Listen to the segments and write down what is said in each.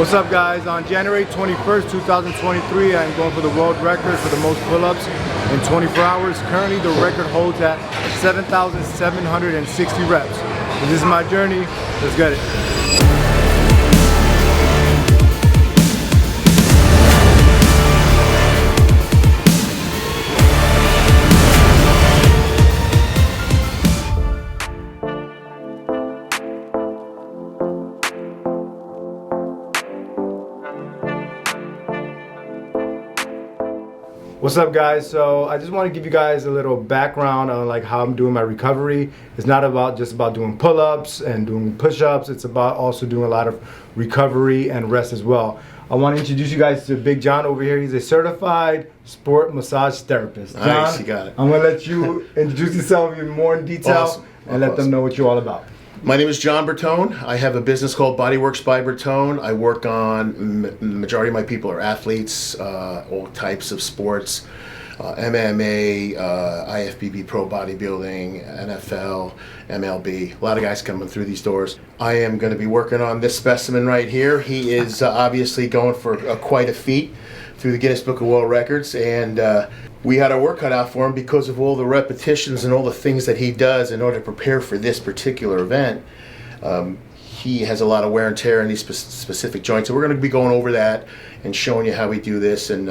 What's up, guys? On January 21st, 2023, I'm going for the world record for the most pull-ups in 24 hours. Currently, the record holds at 7,760 reps. So this is my journey. Let's get it. What's up, guys? So I just want to give you guys a little background on like how I'm doing my recovery. It's not about just about doing pull-ups and doing push-ups. It's about also doing a lot of recovery and rest as well. I want to introduce you guys to Big John over here. He's a certified sport massage therapist. John, nice, you got it. I'm gonna let you introduce yourself even more in detail and let them know what you're all about. My name is John Bertone. I have a business called Bodyworks by Bertone. I work on, the majority of my people are athletes, all types of sports, MMA, IFBB Pro Bodybuilding, NFL, MLB. A lot of guys coming through these doors. I am going to be working on this specimen right here. He is obviously going for quite a feat through the Guinness Book of World Records, and we had our work cut out for him because of all the repetitions and all the things that he does in order to prepare for this particular event. He has a lot of wear and tear in these specific joints, so we're going to be going over that and showing you how we do this, and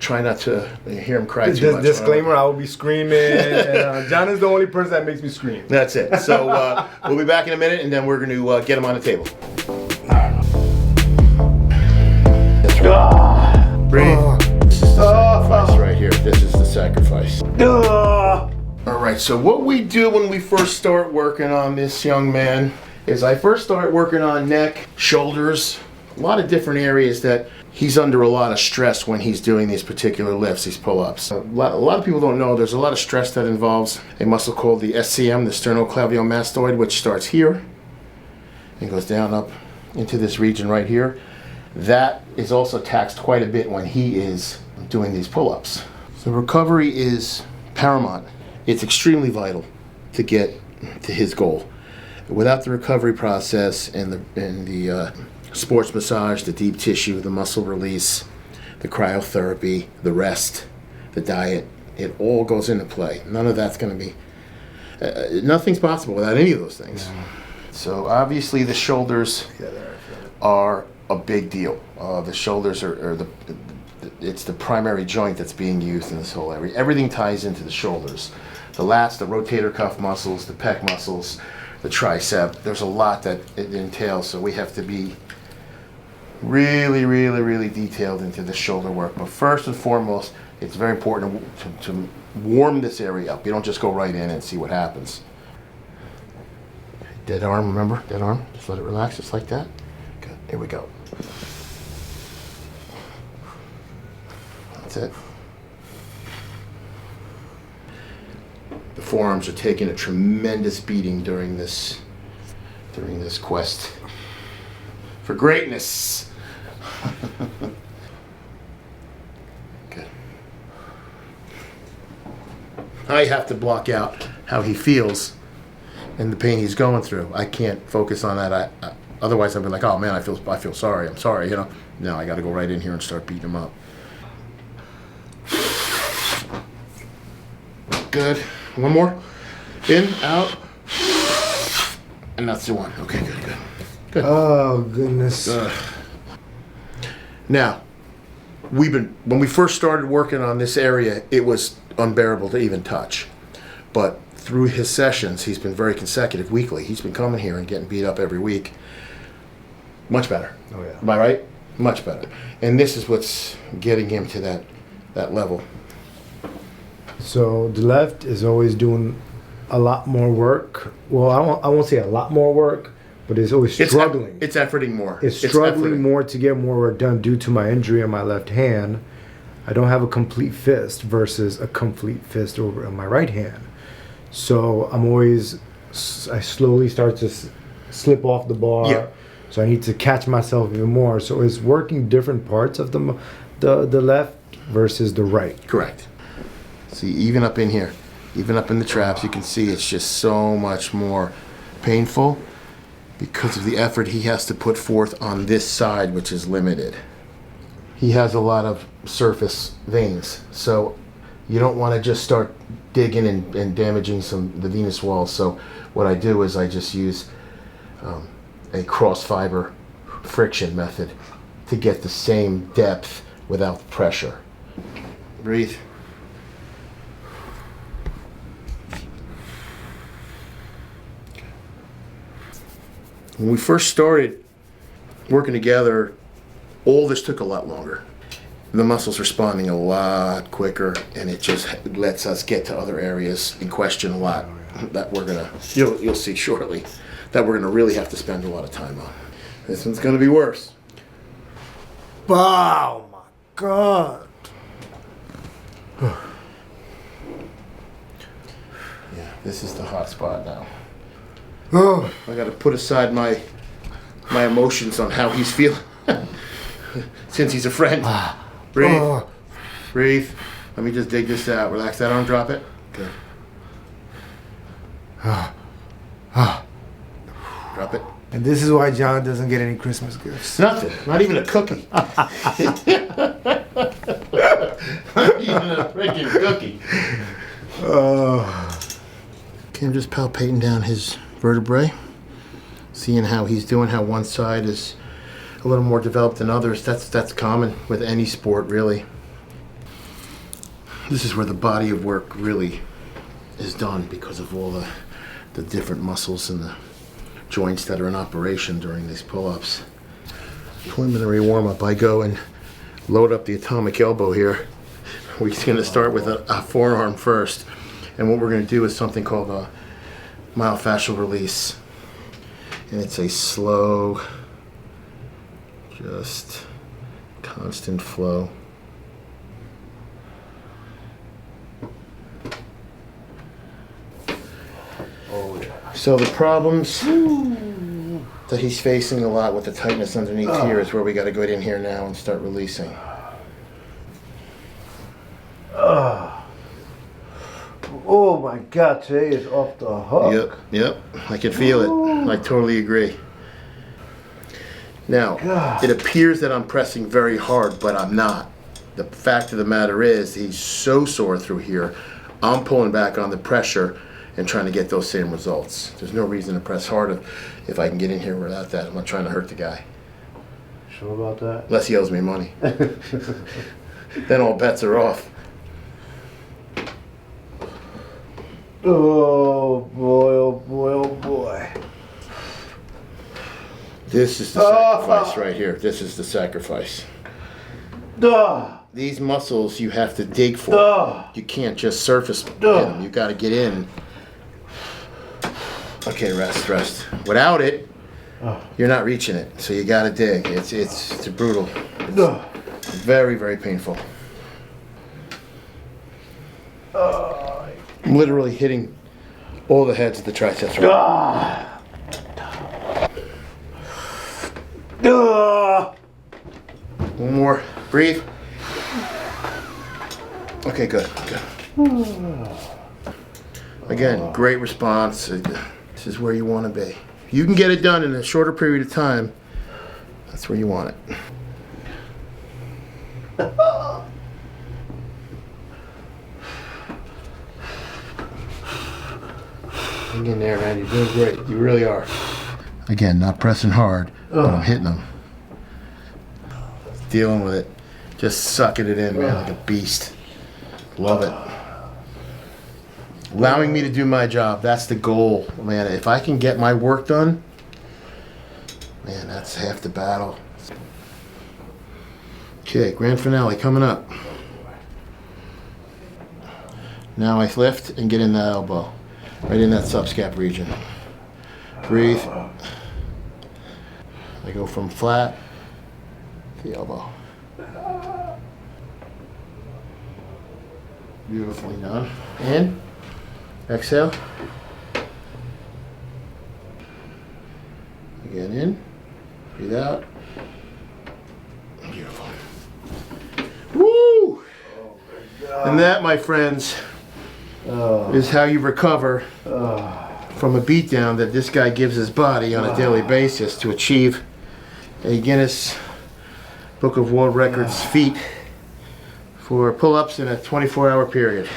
try not to hear him cry too much. Disclaimer, I will be screaming, and John is the only person that makes me scream. That's it. So we'll be back in a minute, and then we're going to get him on the table. That's right. Breathe. This is the sacrifice right here. This is the sacrifice. All right, so what we do when we first start working on this young man is I first start working on neck, shoulders, a lot of different areas that he's under a lot of stress when he's doing these particular lifts, these pull-ups. A lot of people don't know there's a lot of stress that involves a muscle called the SCM, the sternoclaviomastoid, which starts here and goes down up into this region right here. That is also taxed quite a bit when he is doing these pull-ups. So recovery is paramount. It's extremely vital to get to his goal. Without the recovery process and the sports massage, the deep tissue, the muscle release, the cryotherapy, the rest, the diet, it all goes into play. None of that's going to be, nothing's possible without any of those things. So obviously the shoulders are a big deal. The shoulders are it's the primary joint that's being used in this whole area. Everything ties into the shoulders. The lats, the rotator cuff muscles, the pec muscles, the tricep. There's a lot that it entails, so we have to be really detailed into the shoulder work. But first and foremost, it's very important to warm this area up. You don't just go right in and see what happens. Dead arm, remember? Dead arm. Just let it relax, just like that. Good. Here we go. That's it. The forearms are taking a tremendous beating during this quest for greatness. Good. I have to block out how he feels and the pain he's going through. I can't focus on that. Otherwise, I'd be like, "Oh man, I feel sorry. I'm sorry." You know. No, I got to go right in here and start beating him up. Good. One more. In, out. And that's the one. Okay, good. Oh, goodness. Now, when we first started working on this area, it was unbearable to even touch. But through his sessions, he's been very consecutive weekly. He's been coming here and getting beat up every week. Much better. Oh, yeah. Am I right? Much better. And this is what's getting him to that level. So the left is always doing a lot more work. Well, I won't say a lot more work, but it's always struggling. It's efforting more. It's struggling more to get more work done due to my injury on my left hand. I don't have a complete fist versus a complete fist over on my right hand. So I slowly start to slip off the bar. Yeah. So I need to catch myself even more. So it's working different parts of the left versus the right. Correct. See, even up in here, even up in the traps, you can see it's just so much more painful. because of the effort he has to put forth on this side, which is limited. He has a lot of surface veins, so you don't want to just start digging and damaging the venous walls. So what I do is I just use a cross fiber friction method to get the same depth without pressure. Breathe. When we first started working together, all this took a lot longer. The muscles responding a lot quicker, and it just lets us get to other areas in question a lot that we're gonna, you'll see shortly, that we're gonna really have to spend a lot of time on. This one's gonna be worse. Oh my God. Yeah, this is the hot spot now. Oh. I gotta put aside my emotions on how he's feeling. Since he's a friend. Breathe. Breathe. Let me just dig this out. Relax that arm, drop it. Good. Drop it. And this is why John doesn't get any Christmas gifts. Nothing. Not even a cookie. Not even a freaking cookie. Okay, I'm just palpating down his vertebrae, seeing how he's doing, how one side is a little more developed than others. That's common with any sport, really. This is where the body of work really is done because of all the different muscles and the joints that are in operation during these pull-ups. Preliminary warm-up, I go and load up the atomic elbow here. We're going to start with a forearm first, and what we're going to do is something called a myofascial release, and it's a slow, just constant flow. Oh yeah. So the problems that he's facing a lot with the tightness underneath here is where we got to go in here now and start releasing. Oh my God, today is off the hook. Yep, I can feel it. I totally agree. Now, it appears that I'm pressing very hard, but I'm not. The fact of the matter is, he's so sore through here, I'm pulling back on the pressure and trying to get those same results. There's no reason to press hard if I can get in here without that. I'm not trying to hurt the guy. Sure about that? Unless he owes me money. Then all bets are off. Oh boy, oh boy, oh boy. This is the sacrifice right here. This is the sacrifice. These muscles you have to dig for. You can't just surface hit them. You got to get in. Okay, rest. Without it, you're not reaching it. So you got to dig. It's brutal. It's very, very painful. I'm literally hitting all the heads of the triceps right now. One more. Breathe. Okay, good. Again, great response. This is where you want to be. If you can get it done in a shorter period of time, that's where you want it. Hang in there, man. You're doing great. You really are. Again, not pressing hard, but I'm hitting them. Dealing with it. Just sucking it in, man, like a beast. Love it. Allowing me to do my job. That's the goal, man. If I can get my work done, man, that's half the battle. Okay, grand finale coming up. Now I lift and get in that elbow. Right in that subscap region. Breathe. I go from flat to the elbow. Beautifully done. In. Exhale. Again in. Breathe out. Beautiful. Woo! And that, my friends, is how you recover from a beatdown that this guy gives his body on a daily basis to achieve a Guinness Book of World Records feat for pull-ups in a 24-hour period.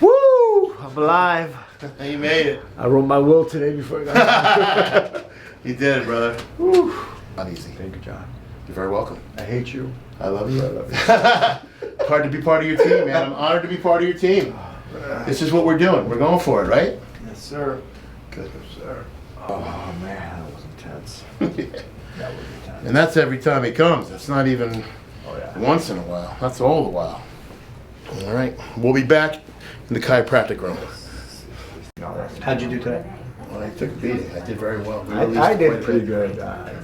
Woo! I'm alive. You made it. I wrote my will today before I got You did it, brother. Woo. Not easy. Thank you, John. You're very welcome. I hate you. I love you. I love you. Hard to be part of your team, man. I'm honored to be part of your team. This is what we're doing. We're going for it, right? Yes, sir. Good, sir. Oh, man, that was intense. That was intense. And that's every time he comes. It's not even once in a while. That's all the while. All right. We'll be back in the chiropractic room. How'd you do today? Well, I took a beating. I did very well. I did pretty good.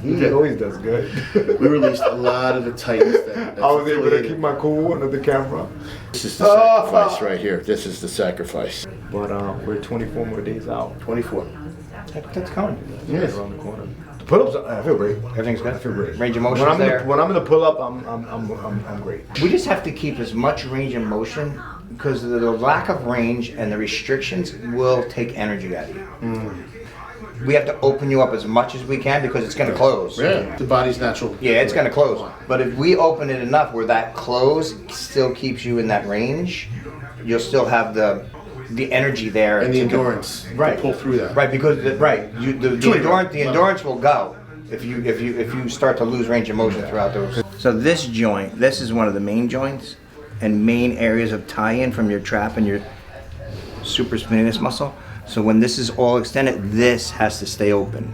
He always does good. We released a lot of the tightness that I was able to keep my cool under the camera. This is the sacrifice right here. This is the sacrifice. But we're 24 more days out. 24. That's coming. Yes. Around the corner. The pull-ups, I feel great. Everything's good. I feel great. Range of motion's there. When I'm in the pull-up, I'm great. We just have to keep as much range of motion because the lack of range and the restrictions will take energy out of you. We have to open you up as much as we can because it's going to close. Yeah. The body's natural. Yeah, it's going to close. But if we open it enough where that close still keeps you in that range, you'll still have the energy there And the endurance to pull through that. Right, because the endurance will go if you start to lose range of motion throughout those. So this joint, this is one of the main joints and main areas of tie-in from your trap and your supraspinatus muscle. So when this is all extended, this has to stay open.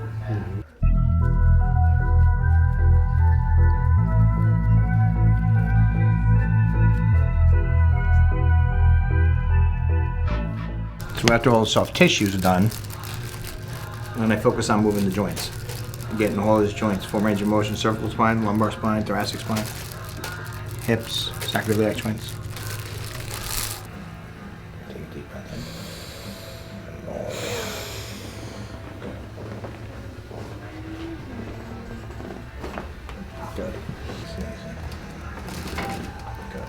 So after all the soft tissues are done, then I focus on moving the joints. Getting all those joints, full range of motion, cervical spine, lumbar spine, thoracic spine, hips, sacroiliac joints. Take a deep breath in. And all the way out. Good. Good.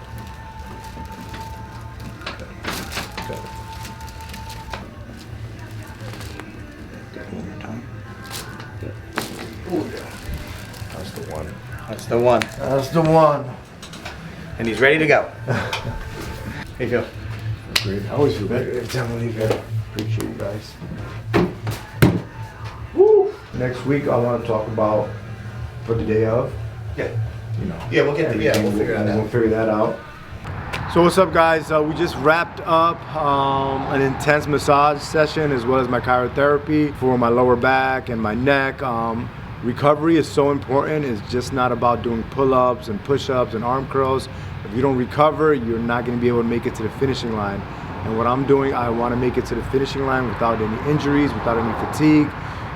Good. That's the one. That's the one. That's the one. And he's ready to go. How you feel? Great. I always feel better every time I leave here. Appreciate you guys. Woo! Next week I want to talk about for the day of. Yeah. You know. Yeah, we'll get we'll figure that out. We'll figure that out. So what's up, guys? We just wrapped up an intense massage session as well as my cryotherapy for my lower back and my neck. Recovery is so important. It's just not about doing pull-ups and push-ups and arm curls. If you don't recover, you're not going to be able to make it to the finishing line. And what I'm doing, I want to make it to the finishing line without any injuries, without any fatigue.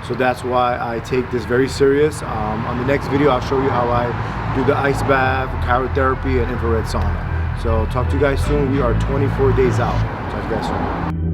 So that's why I take this very serious. On the next video, I'll show you how I do the ice bath, cryotherapy, and infrared sauna. So talk to you guys soon. We are 24 days out. Talk to you guys soon.